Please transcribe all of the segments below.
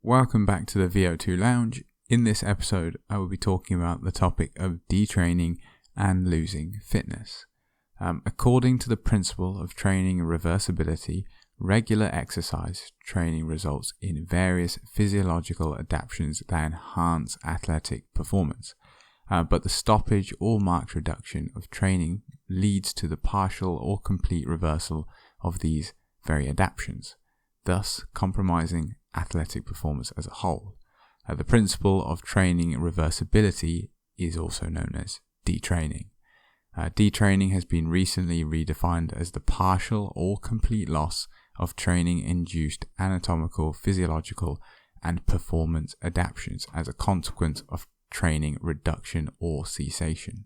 Welcome back to the VO2 Lounge. In this episode, I will be talking about the topic of detraining and losing fitness. According to the principle of training reversibility, regular exercise training results in various physiological adaptations that enhance athletic performance. But the stoppage or marked reduction of training leads to the partial or complete reversal of these very adaptations, thus compromising athletic performance as a whole. The principle of training reversibility is also known as detraining. Detraining has been recently redefined as the partial or complete loss of training-induced anatomical, physiological, and performance adaptations as a consequence of training reduction or cessation.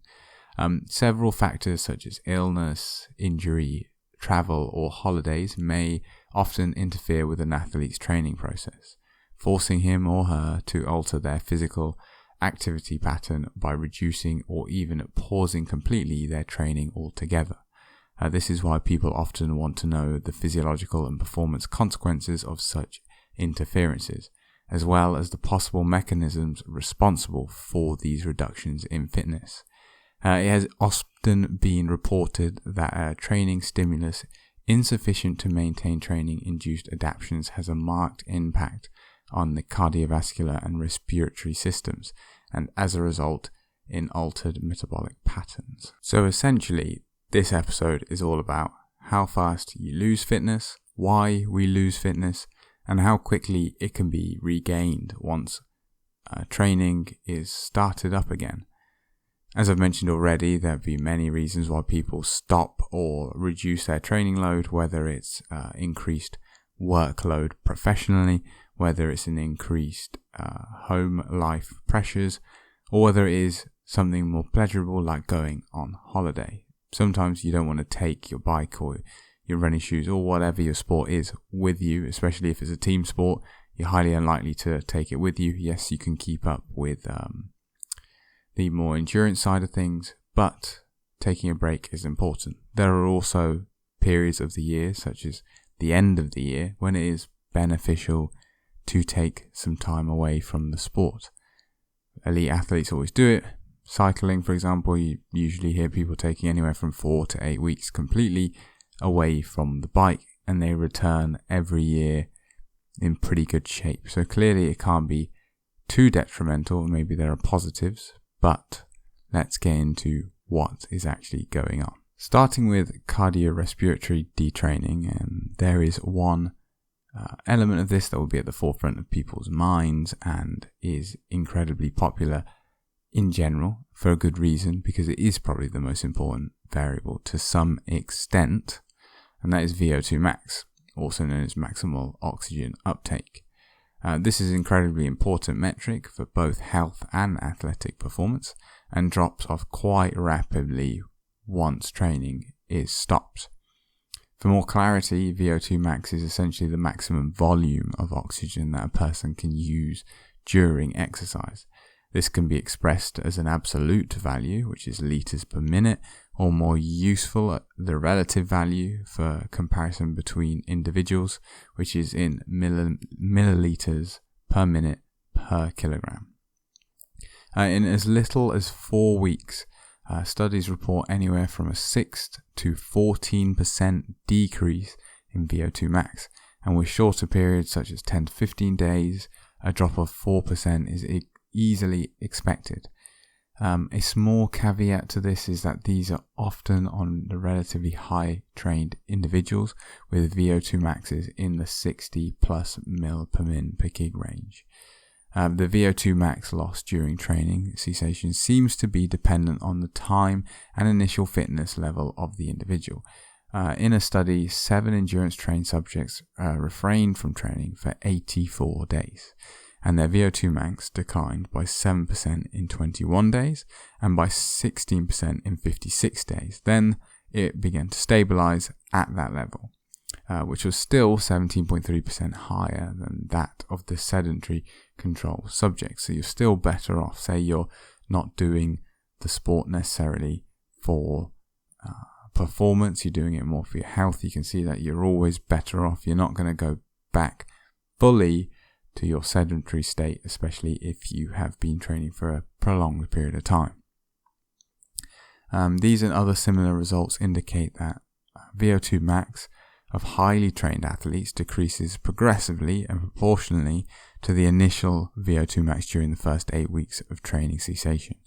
Several factors such as illness, injury, travel, or holidays may often interfere with an athlete's training process, forcing him or her to alter their physical activity pattern by reducing or even pausing completely their training altogether. This is why people often want to know the physiological and performance consequences of such interferences, as well as the possible mechanisms responsible for these reductions in fitness. It has often been reported that a training stimulus insufficient to maintain training-induced adaptations has a marked impact on the cardiovascular and respiratory systems, and as a result, in altered metabolic patterns. So essentially, this episode is all about how fast you lose fitness, why we lose fitness, and how quickly it can be regained once training is started up again. As I've mentioned already, there have been many reasons why people stop or reduce their training load, whether it's increased workload professionally, whether it's an increased home life pressures, or whether it is something more pleasurable like going on holiday. Sometimes you don't want to take your bike or your running shoes or whatever your sport is with you, especially if it's a team sport. You're highly unlikely to take it with you. Yes, you can keep up with the more endurance side of things, but taking a break is important. There are also periods of the year, such as the end of the year, when it is beneficial to take some time away from the sport. Elite athletes always do it. Cycling, for example, you usually hear people taking anywhere from 4 to 8 weeks completely away from the bike, and they return every year in pretty good shape. So clearly it can't be too detrimental. Maybe there are positives, but let's get into what is actually going on. Starting with cardiorespiratory detraining, there is one element of this that will be at the forefront of people's minds and is incredibly popular in general for a good reason, because it is probably the most important variable to some extent, and that is VO2 max, also known as maximal oxygen uptake. This is an incredibly important metric for both health and athletic performance, and drops off quite rapidly once training is stopped. For more clarity, VO2 max is essentially the maximum volume of oxygen that a person can use during exercise. This can be expressed as an absolute value, which is liters per minute, or more useful, the relative value for comparison between individuals, which is in milliliters per minute per kilogram. In as little as 4 weeks, studies report anywhere from a 6 to 14% decrease in VO2 max, and with shorter periods such as 10 to 15 days, a drop of 4% is easily expected. A small caveat to this is that these are often on the relatively high trained individuals with VO2 maxes in the 60 plus mil per min per kg range. The VO2 max loss during training cessation seems to be dependent on the time and initial fitness level of the individual. In a study, 7 endurance trained subjects refrained from training for 84 days. And their VO2 max declined by 7% in 21 days and by 16% in 56 days. Then it began to stabilize at that level, which was still 17.3% higher than that of the sedentary control subjects. So you're still better off. Say you're not doing the sport necessarily for performance, you're doing it more for your health. You can see that you're always better off. You're not going to go back fully to your sedentary state, especially if you have been training for a prolonged period of time. These and other similar results indicate that VO2 max of highly trained athletes decreases progressively and proportionally to the initial VO2 max during the first 8 weeks of training cessation.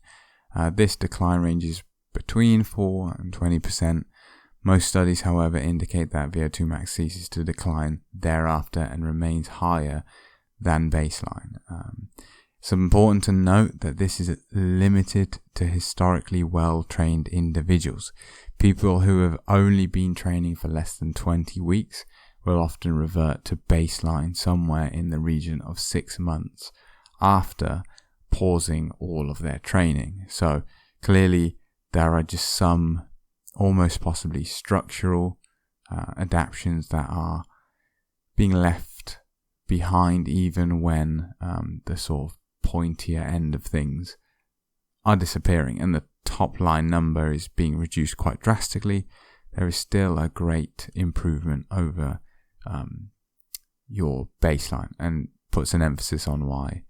This decline ranges between 4 and 20%. Most studies, however, indicate that VO2 max ceases to decline thereafter and remains higher than baseline. It's important to note that this is limited to historically well-trained individuals. People who have only been training for less than 20 weeks will often revert to baseline somewhere in the region of 6 months after pausing all of their training. So clearly there are just some almost possibly structural adaptations that are being left behind even when the sort of pointier end of things are disappearing and the top line number is being reduced quite drastically. There is still a great improvement over your baseline, and puts an emphasis on why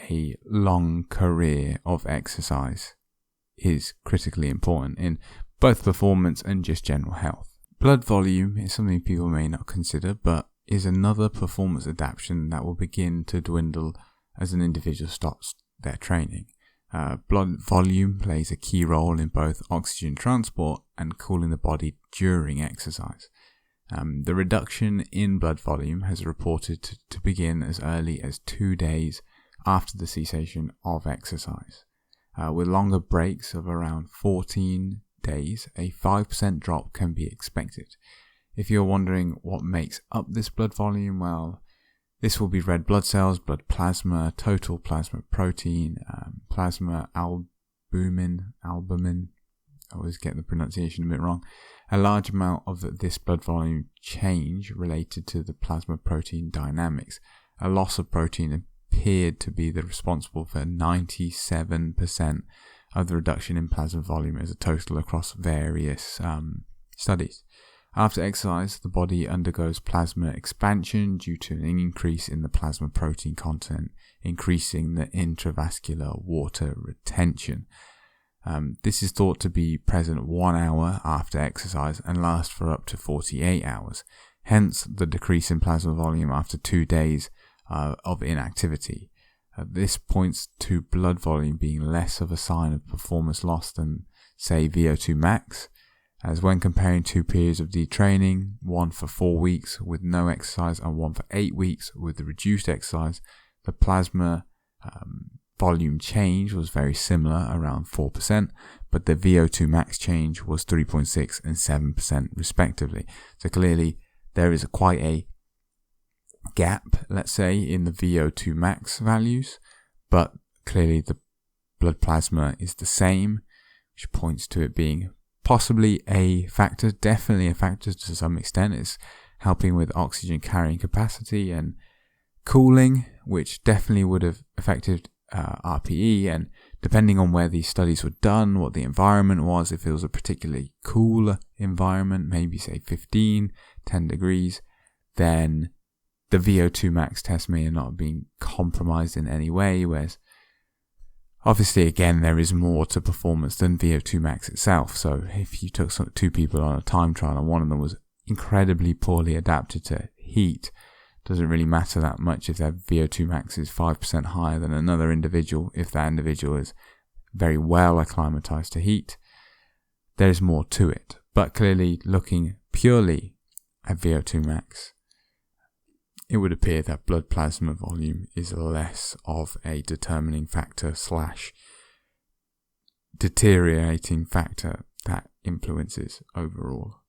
a long career of exercise is critically important in both performance and just general health. Blood volume is something people may not consider, but is another performance adaptation that will begin to dwindle as an individual stops their training. Blood volume plays a key role in both oxygen transport and cooling the body during exercise. The reduction in blood volume has reported to begin as early as 2 days after the cessation of exercise. With longer breaks of around 14 days, a 5% drop can be expected. If you're wondering what makes up this blood volume, well, this will be red blood cells, blood plasma, total plasma protein, plasma albumin, I always get the pronunciation a bit wrong. A large amount of this blood volume change related to the plasma protein dynamics. A loss of protein appeared to be responsible for 97% of the reduction in plasma volume as a total across various studies. After exercise, the body undergoes plasma expansion due to an increase in the plasma protein content, increasing the intravascular water retention. This is thought to be present 1 hour after exercise and last for up to 48 hours. Hence, the decrease in plasma volume after 2 days of inactivity. This points to blood volume being less of a sign of performance loss than, say, VO2 max, as when comparing 2 periods of detraining, one for 4 weeks with no exercise and one for 8 weeks with the reduced exercise, the plasma volume change was very similar, around 4%, but the VO2 max change was 3.6 and 7% respectively. So clearly there is quite a gap, let's say, in the VO2 max values, but clearly the blood plasma is the same, which points to it being possibly a factor, definitely a factor to some extent. It's helping with oxygen carrying capacity and cooling, which definitely would have affected RPE, and depending on where these studies were done, what the environment was, if it was a particularly cool environment, maybe say 10 degrees, then the VO2 max test may not have been compromised in any way, whereas obviously, again, there is more to performance than VO2 max itself. So if you took 2 people on a time trial and one of them was incredibly poorly adapted to heat, doesn't really matter that much if their VO2 max is 5% higher than another individual. If that individual is very well acclimatized to heat, there's more to it. But clearly, looking purely at VO2 max, it would appear that blood plasma volume is less of a determining factor / deteriorating factor that influences overall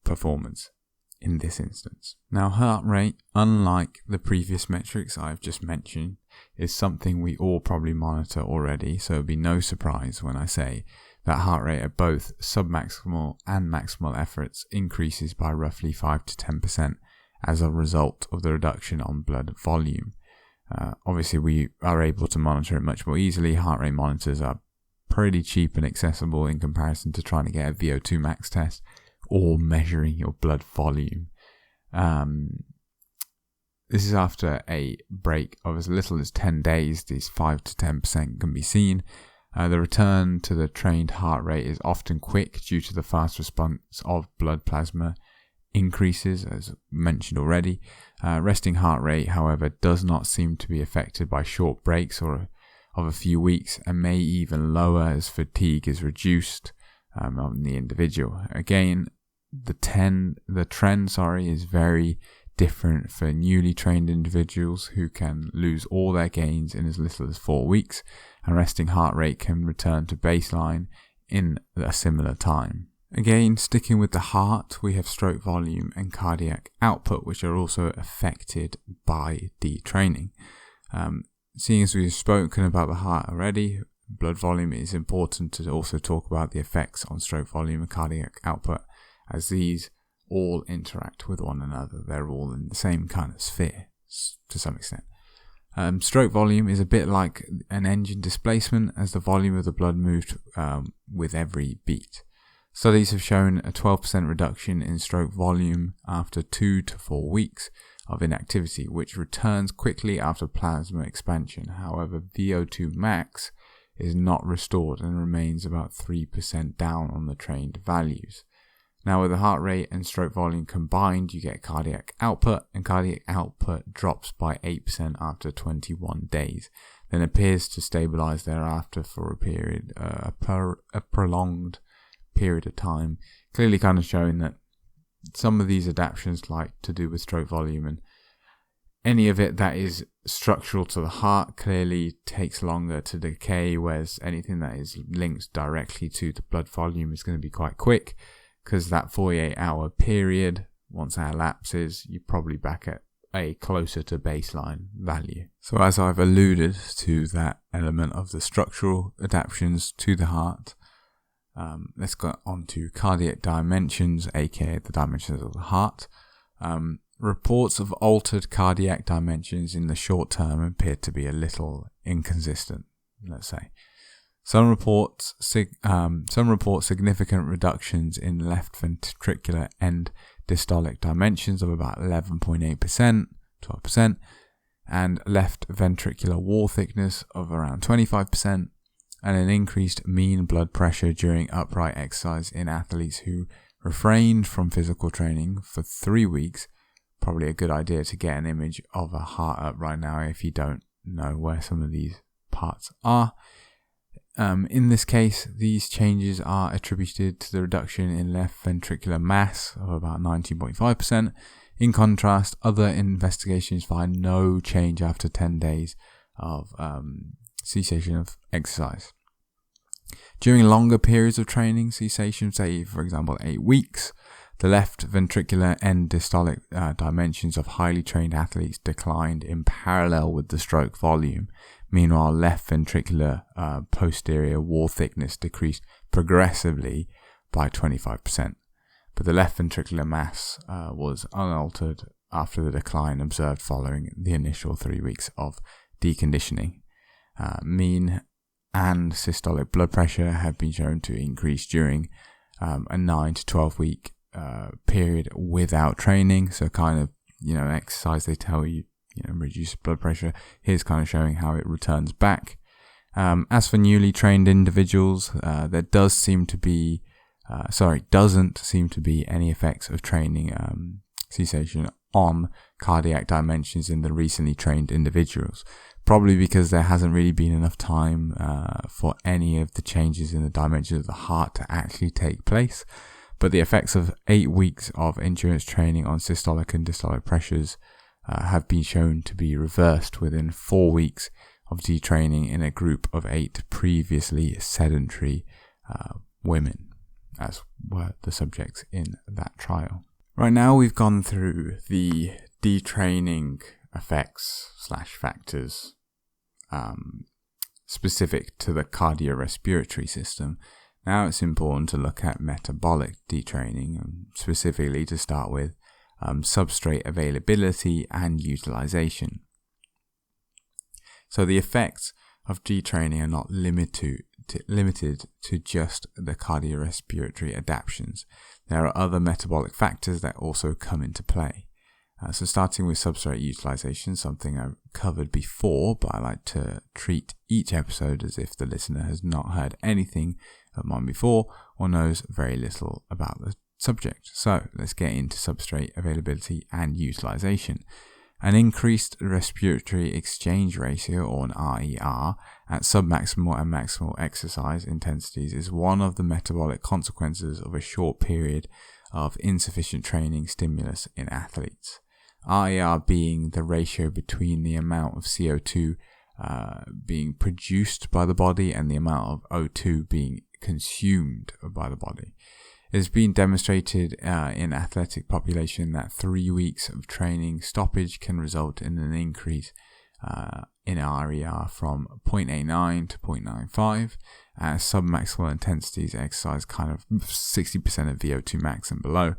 performance in this instance. Now, heart rate, unlike the previous metrics I've just mentioned, is something we all probably monitor already, so it'll be no surprise when I say that heart rate at both submaximal and maximal efforts increases by roughly 5 to 10% as a result of the reduction on blood volume. Obviously, we are able to monitor it much more easily. Heart rate monitors are pretty cheap and accessible in comparison to trying to get a VO2 max test or measuring your blood volume. This is after a break of as little as 10 days. These 5 to 10% can be seen. The return to the trained heart rate is often quick due to the fast response of blood plasma increases, as mentioned already. Resting heart rate, however, does not seem to be affected by short breaks or of a few weeks, and may even lower as fatigue is reduced on the individual. Again, the trend is very different for newly trained individuals who can lose all their gains in as little as 4 weeks, and resting heart rate can return to baseline in a similar time. Again, sticking with the heart, we have stroke volume and cardiac output, which are also affected by detraining. Seeing as we've spoken about the heart already, blood volume, is important to also talk about the effects on stroke volume and cardiac output, as these all interact with one another. They're all in the same kind of sphere to some extent. Stroke volume is a bit like an engine displacement, as the volume of the blood moved with every beat. Studies have shown a 12% reduction in stroke volume after 2 to 4 weeks of inactivity, which returns quickly after plasma expansion. However, VO2 max is not restored and remains about 3% down on the trained values. Now, with the heart rate and stroke volume combined, you get cardiac output, and cardiac output drops by 8% after 21 days, then appears to stabilize thereafter for a period, a prolonged period of time, clearly kind of showing that some of these adaptations, like to do with stroke volume and any of it that is structural to the heart, clearly takes longer to decay, whereas anything that is linked directly to the blood volume is going to be quite quick, because that 48-hour period, once that elapses, you're probably back at a closer to baseline value. So as I've alluded to that element of the structural adaptations to the heart, let's go on to cardiac dimensions, aka the dimensions of the heart. Reports of altered cardiac dimensions in the short term appear to be a little inconsistent, let's say. Some report significant reductions in left ventricular end dystolic dimensions of about 11.8%, 12%, and left ventricular wall thickness of around 25%, and an increased mean blood pressure during upright exercise in athletes who refrained from physical training for 3 weeks. Probably a good idea to get an image of a heart up right now if you don't know where some of these parts are. In this case, these changes are attributed to the reduction in left ventricular mass of about 19.5%. In contrast, other investigations find no change after 10 days of cessation of exercise. During longer periods of training cessation, say for example 8 weeks, the left ventricular end dystolic dimensions of highly trained athletes declined in parallel with the stroke volume. Meanwhile, left ventricular posterior wall thickness decreased progressively by 25%, but the left ventricular mass was unaltered after the decline observed following the initial 3 weeks of deconditioning. Mean and systolic blood pressure have been shown to increase during a 9 to 12 week period without training. So kind of, exercise, they tell you, reduce blood pressure. Here's kind of showing how it returns back. As for newly trained individuals, there doesn't seem to be any effects of training cessation on cardiac dimensions in the recently trained individuals. Probably because there hasn't really been enough time for any of the changes in the dimensions of the heart to actually take place. But the effects of 8 weeks of endurance training on systolic and dystolic pressures have been shown to be reversed within 4 weeks of detraining in a group of 8 previously sedentary women, as were the subjects in that trial. Right now we've gone through the detraining effects / factors specific to the cardiorespiratory system. Now it's important to look at metabolic detraining, specifically to start with substrate availability and utilisation. So the effects of detraining are not limited to just the cardiorespiratory adaptations. There are other metabolic factors that also come into play. So starting with substrate utilisation, something I've covered before, but I like to treat each episode as if the listener has not heard anything of mine before or knows very little about the subject. So let's get into substrate availability and utilisation. An increased respiratory exchange ratio, or an RER, at submaximal and maximal exercise intensities is one of the metabolic consequences of a short period of insufficient training stimulus in athletes. RER being the ratio between the amount of CO2 being produced by the body and the amount of O2 being consumed by the body. It has been demonstrated in athletic population that 3 weeks of training stoppage can result in an increase in RER from 0.89 to 0.95 at submaximal intensities exercise, kind of 60% of VO2 max and below.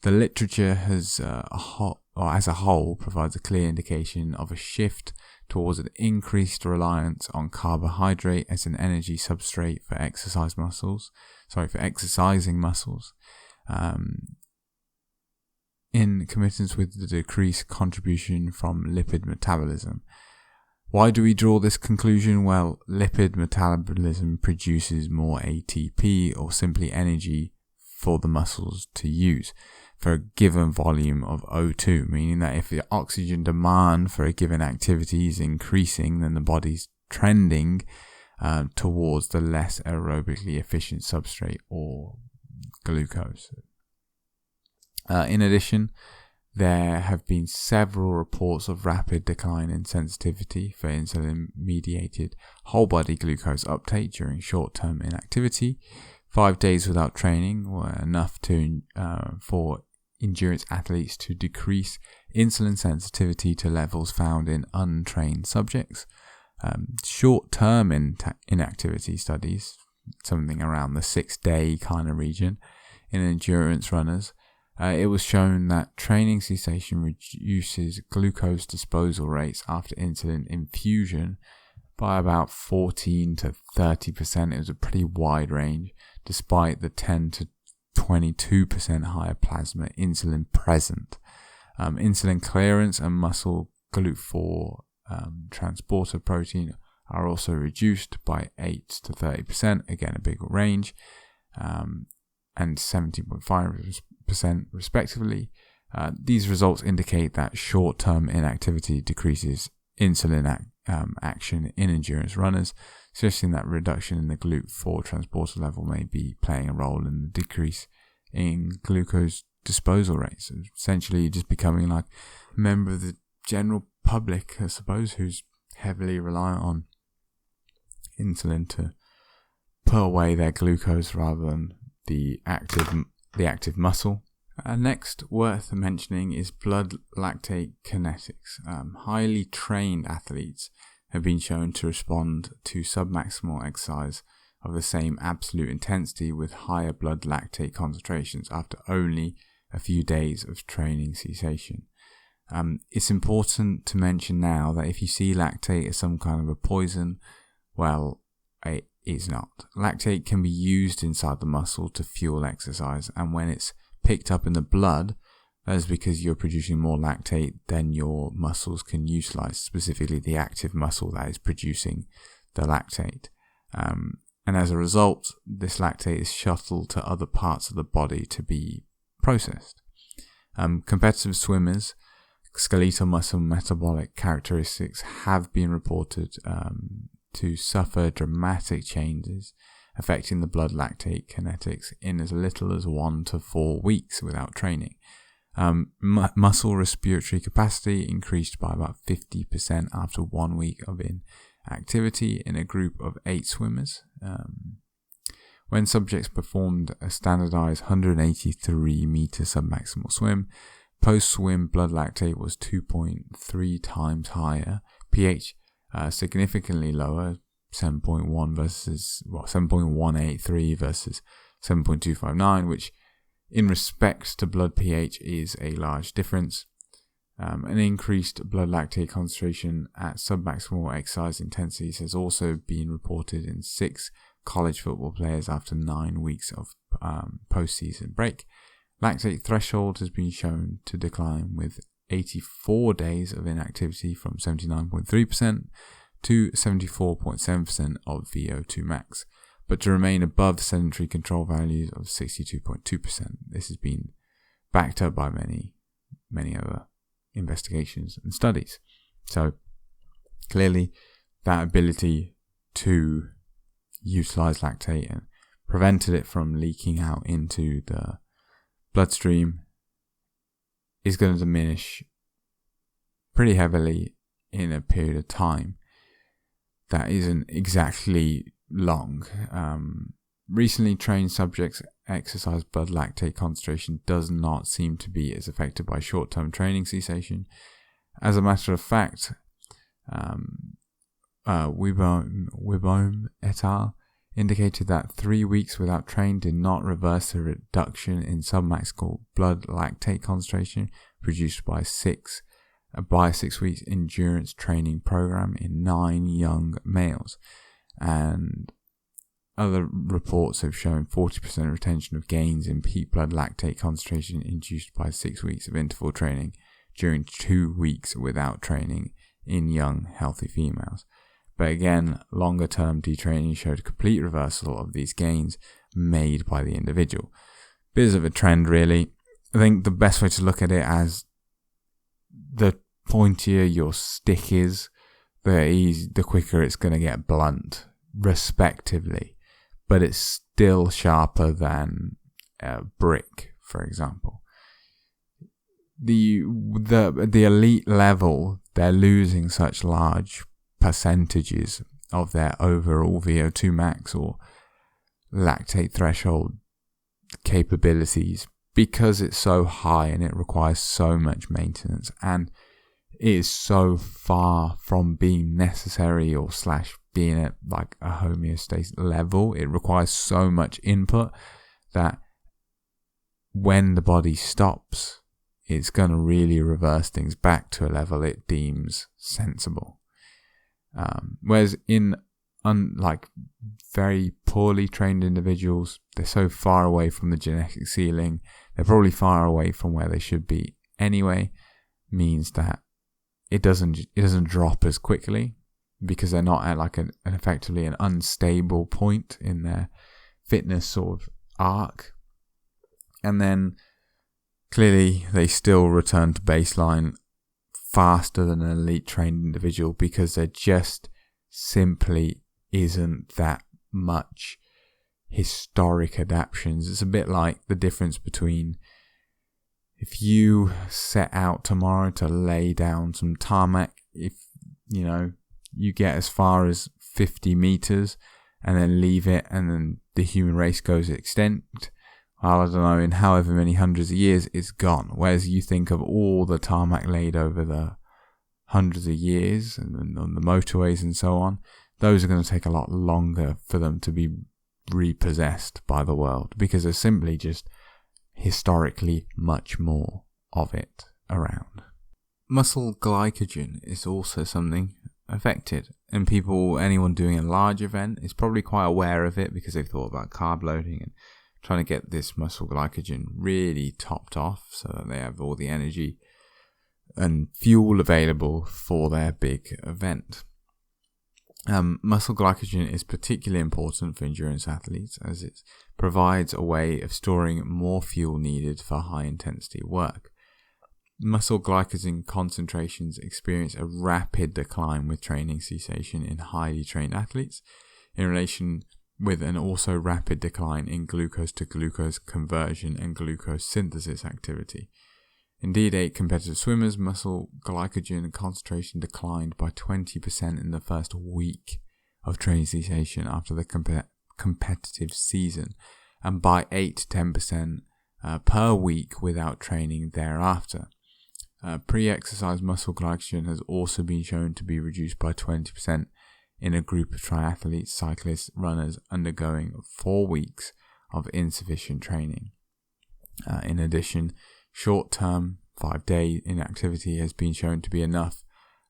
The literature has as a whole provides a clear indication of a shift towards an increased reliance on carbohydrate as an energy substrate for exercising muscles, in commitments with the decreased contribution from lipid metabolism. Why do we draw this conclusion? Well, lipid metabolism produces more ATP, or simply energy, for the muscles to use for a given volume of O2, meaning that if the oxygen demand for a given activity is increasing, then the body's trending towards the less aerobically efficient substrate, or glucose. In addition, there have been several reports of rapid decline in sensitivity for insulin-mediated whole-body glucose uptake during short-term inactivity. 5 days without training were enough for endurance athletes to decrease insulin sensitivity to levels found in untrained subjects. Short-term inactivity studies, something around the 6-day kind of region, in endurance runners, it was shown that training cessation reduces glucose disposal rates after insulin infusion by about 14 to 30%. It was a pretty wide range, despite the 10 to 22% higher plasma insulin present. Insulin clearance and muscle GLUT4 transporter protein are also reduced by 8 to 30%, again a big range, and 17.5% respectively. These results indicate that short-term inactivity decreases insulin action in endurance runners, suggesting that reduction in the GLUT4 transporter level may be playing a role in the decrease in glucose disposal rates. So essentially just becoming like a member of the general public, I suppose, who's heavily reliant on insulin to put away their glucose rather than the active muscle. Next worth mentioning is blood lactate kinetics. Highly trained athletes have been shown to respond to submaximal exercise of the same absolute intensity with higher blood lactate concentrations after only a few days of training cessation. It's important to mention now that if you see lactate as some kind of a poison, well, it is not. Lactate can be used inside the muscle to fuel exercise, and when it's picked up in the blood, that is because you're producing more lactate than your muscles can utilize, specifically the active muscle that is producing the lactate. And as a result, this lactate is shuttled to other parts of the body to be processed. Competitive swimmers, skeletal muscle metabolic characteristics have been reported to suffer dramatic changes affecting the blood lactate kinetics in as little as 1 to 4 weeks without training. Muscle respiratory capacity increased by about 50% after 1 week of inactivity in a group of 8 swimmers. When subjects performed a standardized 183 meter submaximal swim, post-swim blood lactate was 2.3 times higher, pH significantly lower, 7.183 versus 7.259, which in respect to blood pH is a large difference. An increased blood lactate concentration at submaximal exercise intensities has also been reported in 6 college football players after 9 weeks of post-season break. Lactate threshold has been shown to decline with 84 days of inactivity from 79.3% to 74.7% of VO2 max, but to remain above sedentary control values of 62.2%. This has been backed up by many other investigations and studies. So clearly that ability to utilize lactate and prevented it from leaking out into the bloodstream is going to diminish pretty heavily in a period of time that isn't exactly long. Recently trained subjects' exercise blood lactate concentration does not seem to be as affected by short-term training cessation. As a matter of fact, Wibome et al. Indicated that 3 weeks without training did not reverse the reduction in submaximal blood lactate concentration produced by a 6 weeks endurance training program in 9 young males. And other reports have shown 40% retention of gains in peak blood lactate concentration induced by 6 weeks of interval training during 2 weeks without training in young healthy females. But again, longer term detraining showed complete reversal of these gains made by the individual. Bit of a trend really. I think the best way to look at it as the pointier your stick is, the quicker it's going to get blunt, respectively. But it's still sharper than a brick, for example. The elite level, they're losing such large percentages of their overall VO2 max or lactate threshold capabilities because it's so high and it requires so much maintenance and it is so far from being necessary or / being at like a homeostasis level. It requires so much input that when the body stops, it's going to really reverse things back to a level it deems sensible. Whereas in very poorly trained individuals, they're so far away from the genetic ceiling, they're probably far away from where they should be anyway, means that it doesn't drop as quickly because they're not at like an effectively an unstable point in their fitness sort of arc. And then clearly they still return to baseline faster than an elite trained individual because there just simply isn't that much historic adaptations. It's a bit like the difference between if you set out tomorrow to lay down some tarmac, if you get as far as 50 meters and then leave it and then the human race goes extinct, I don't know, in however many hundreds of years, it's gone. Whereas you think of all the tarmac laid over the hundreds of years and on the motorways and so on, those are going to take a lot longer for them to be repossessed by the world because there's simply just historically much more of it around. Muscle glycogen is also something affected, and anyone doing a large event is probably quite aware of it because they've thought about carb loading and trying to get this muscle glycogen really topped off so that they have all the energy and fuel available for their big event. Muscle glycogen is particularly important for endurance athletes as it provides a way of storing more fuel needed for high intensity work. Muscle glycogen concentrations experience a rapid decline with training cessation in highly trained athletes in relation with an also rapid decline in glucose to glucose conversion and glucose synthesis activity. Indeed, 8 competitive swimmers' muscle glycogen concentration declined by 20% in the first week of training cessation after the competitive season, and by 8 to 10% per week without training thereafter. Pre-exercise muscle glycogen has also been shown to be reduced by 20% in a group of triathletes, cyclists, runners undergoing 4 weeks of insufficient training. In addition, short-term 5-day inactivity has been shown to be enough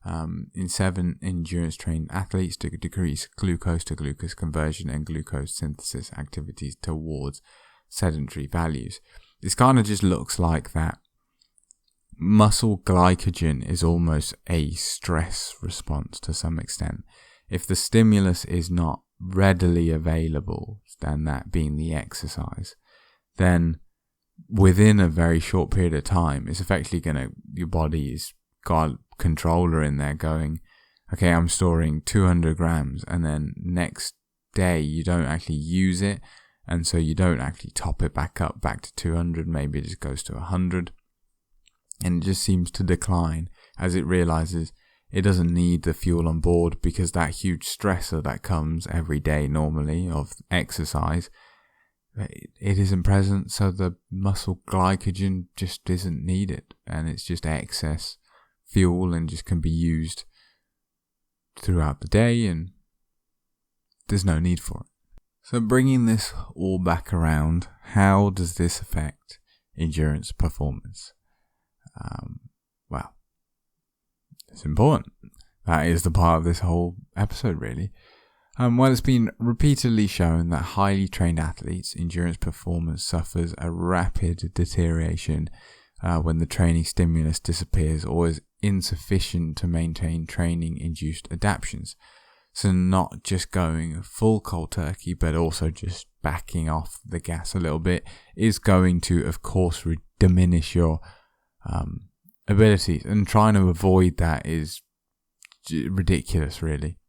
in 7 endurance-trained athletes to decrease glucose to glucose conversion and glucose synthesis activities towards sedentary values. This kind of just looks like that muscle glycogen is almost a stress response to some extent. If the stimulus is not readily available, then that being the exercise, then within a very short period of time, it's effectively your body's got a controller in there going, okay, I'm storing 200 grams, and then next day you don't actually use it, and so you don't actually top it back to 200, maybe it just goes to 100, and it just seems to decline as it realizes it doesn't need the fuel on board, because that huge stressor that comes every day normally of exercise, it isn't present, so the muscle glycogen just isn't needed, and it's just excess fuel and just can be used throughout the day, and there's no need for it. So bringing this all back around, how does this affect endurance performance? Well, it's important. That is the part of this whole episode, really. Well, it's been repeatedly shown that highly trained athletes' endurance performance suffers a rapid deterioration when the training stimulus disappears or is insufficient to maintain training-induced adaptations. So not just going full cold turkey, but also just backing off the gas a little bit is going to, of course, diminish your abilities. And trying to avoid that is ridiculous, really.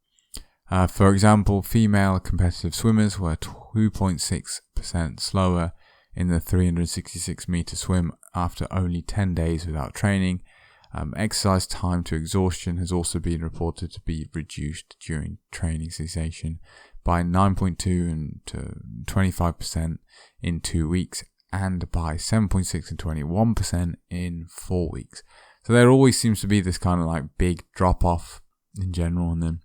For example, female competitive swimmers were 2.6% slower in the 366 meter swim after only 10 days without training. Exercise time to exhaustion has also been reported to be reduced during training cessation by 9.2% and to 25% in 2 weeks, and by 7.6% and 21% in 4 weeks. So there always seems to be this kind of like big drop off in general, and then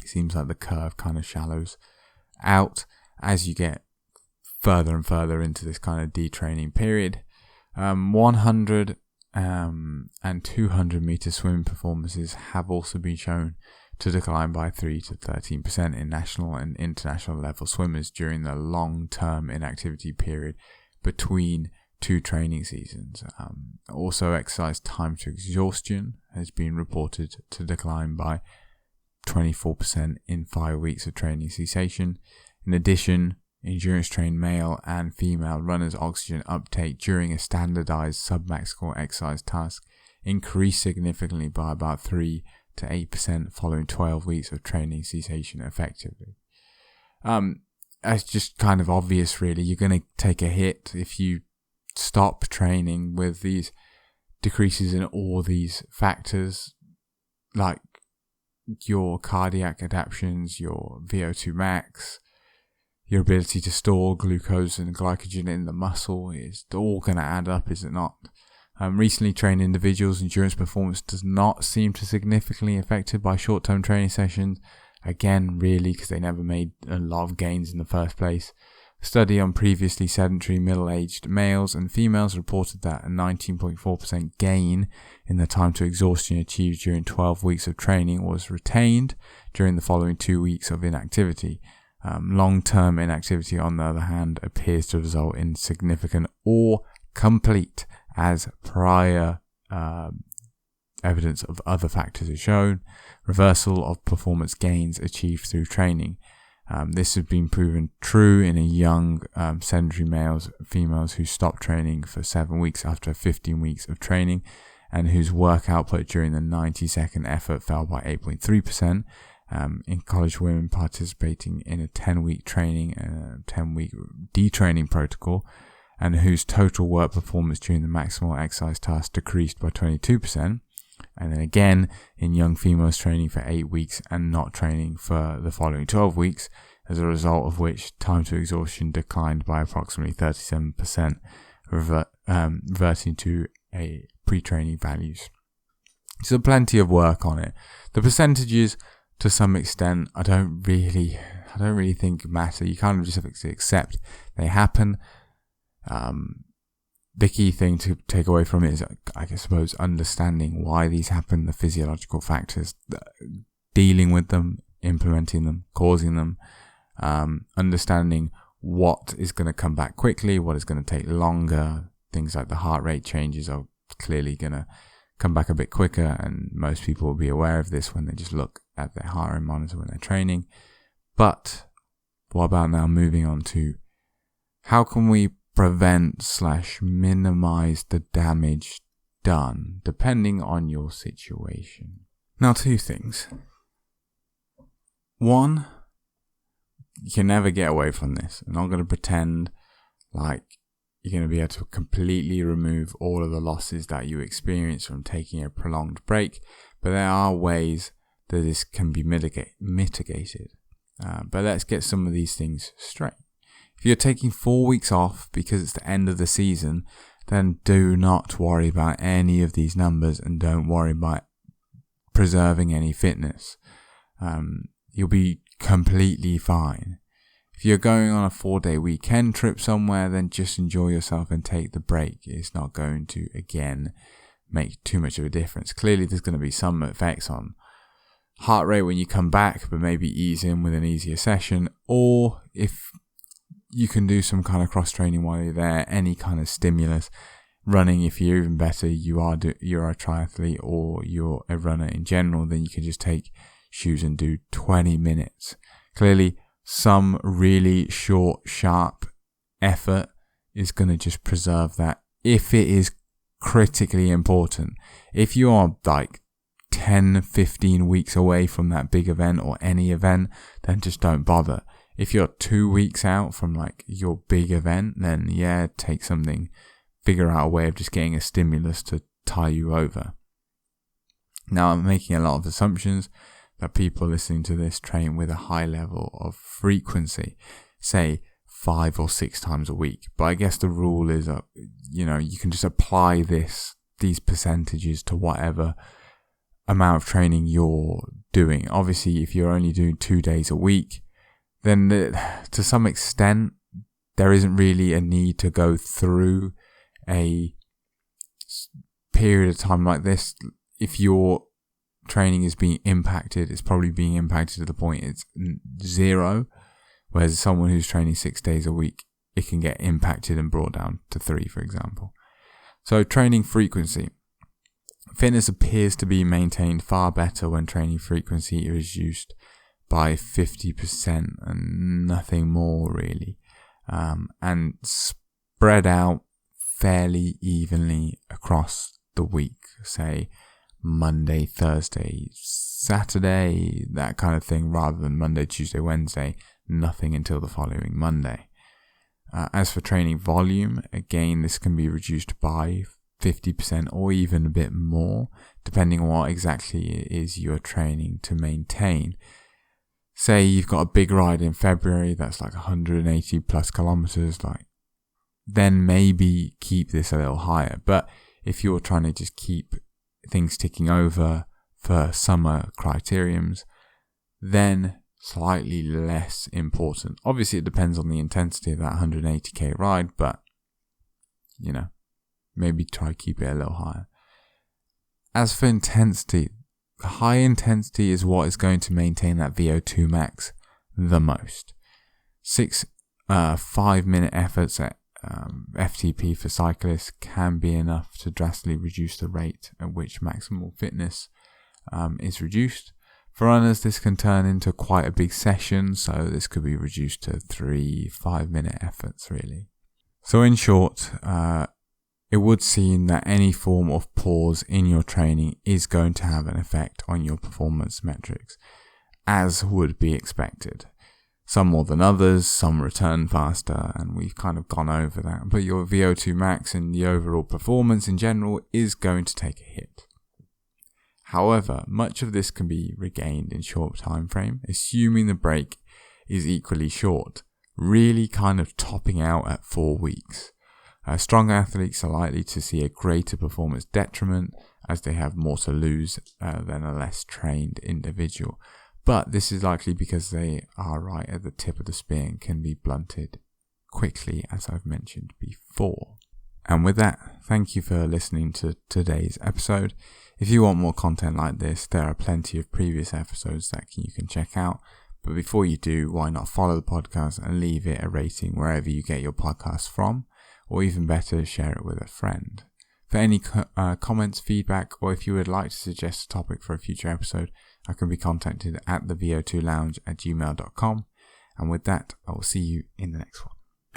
it seems like the curve kind of shallows out as you get further and further into this kind of detraining period. 100 and 200 meter swim performances have also been shown to decline by 3 to 13% in national and international level swimmers during the long-term inactivity period between two training seasons. Also, exercise time to exhaustion has been reported to decline by 24% in 5 weeks of training cessation. In addition, endurance-trained male and female runners' oxygen uptake during a standardized submaximal exercise task increased significantly by about 3 to 8% following 12 weeks of training cessation effectively. It's just kind of obvious, really. You're going to take a hit if you stop training with these decreases in all these factors, like your cardiac adaptations, your VO2 max, your ability to store glucose and glycogen in the muscle. Is all going to add up, is it not? Recently trained individuals' endurance performance does not seem to significantly affected by short-term training sessions. Again, really, because they never made a lot of gains in the first place. A study on previously sedentary middle-aged males and females reported that a 19.4% gain in the time to exhaustion achieved during 12 weeks of training was retained during the following 2 weeks of inactivity. Long-term inactivity, on the other hand, appears to result in significant or complete, as prior evidence of other factors is shown, reversal of performance gains achieved through training. This has been proven true in a young sedentary females who stopped training for 7 weeks after 15 weeks of training, and whose work output during the 90-second effort fell by 8.3%. In college women participating in a 10-week training and a 10-week detraining protocol, and whose total work performance during the maximal exercise task decreased by 22%. And then again, in young females training for 8 weeks and not training for the following 12 weeks, as a result of which time to exhaustion declined by approximately 37%, reverting to a pre-training values. So plenty of work on it. The percentages, to some extent, I don't really think matter. You kind of just have to accept they happen. The key thing to take away from it is, I suppose, understanding why these happen, the physiological factors, dealing with them, implementing them, causing them, understanding what is going to come back quickly, what is going to take longer. Things like the heart rate changes are clearly going to come back a bit quicker, and most people will be aware of this when they just look at their heart rate monitor when they're training. But what about now moving on to how can we prevent/minimize the damage done depending on your situation? Now, two things. One, you can never get away from this. I'm not going to pretend like you're going to be able to completely remove all of the losses that you experience from taking a prolonged break, but there are ways that this can be mitigated. But let's get some of these things straight. If you're taking 4 weeks off because it's the end of the season, then do not worry about any of these numbers and don't worry about preserving any fitness. You'll be completely fine. If you're going on a 4-day weekend trip somewhere, then just enjoy yourself and take the break. It's not going to, again, make too much of a difference. Clearly, there's going to be some effects on heart rate when you come back, but maybe ease in with an easier session. Or if you can do some kind of cross-training while you're there, any kind of stimulus. Running, if you're even better, you're a triathlete or you're a runner in general, then you can just take shoes and do 20 minutes. Clearly, some really short, sharp effort is going to just preserve that if it is critically important. If you are like 10, 15 weeks away from that big event or any event, then just don't bother. If you're 2 weeks out from like your big event, then yeah, take something, figure out a way of just getting a stimulus to tie you over. Now, I'm making a lot of assumptions that people listening to this train with a high level of frequency, say 5 or 6 times a week. But I guess the rule is, you can just apply these percentages to whatever amount of training you're doing. Obviously, if you're only doing 2 days a week, then to some extent, there isn't really a need to go through a period of time like this. If your training is being impacted, it's probably being impacted to the point it's 0, whereas someone who's training 6 days a week, it can get impacted and brought down to 3, for example. So training frequency. Fitness appears to be maintained far better when training frequency is reduced by 50% and nothing more really, and spread out fairly evenly across the week, say Monday, Thursday, Saturday, that kind of thing, rather than Monday, Tuesday, Wednesday, nothing until the following Monday. As for training volume, again, this can be reduced by 50% or even a bit more, depending on what exactly it is you're training to maintain. Say you've got a big ride in February, that's like 180 plus kilometers, then maybe keep this a little higher. But if you're trying to just keep things ticking over for summer criteriums, then slightly less important. Obviously, it depends on the intensity of that 180k ride, but maybe try keep it a little higher. As for intensity, high intensity is what is going to maintain that VO2 max the most. 6 5-minute efforts at FTP for cyclists can be enough to drastically reduce the rate at which maximal fitness is reduced. For runners, this can turn into quite a big session, so this could be reduced to 3 5-minute efforts really. So in short, it would seem that any form of pause in your training is going to have an effect on your performance metrics, as would be expected. Some more than others, some return faster, and we've kind of gone over that. But your VO2 max and the overall performance in general is going to take a hit. However, much of this can be regained in short time frame, assuming the break is equally short, really kind of topping out at 4 weeks. Strong athletes are likely to see a greater performance detriment as they have more to lose than a less trained individual. But this is likely because they are right at the tip of the spear and can be blunted quickly, as I've mentioned before. And with that, thank you for listening to today's episode. If you want more content like this, there are plenty of previous episodes that you can check out. But before you do, why not follow the podcast and leave it a rating wherever you get your podcasts from, or even better, share it with a friend. For any comments, feedback, or if you would like to suggest a topic for a future episode, I can be contacted at thevo2lounge@gmail.com. And with that, I will see you in the next one.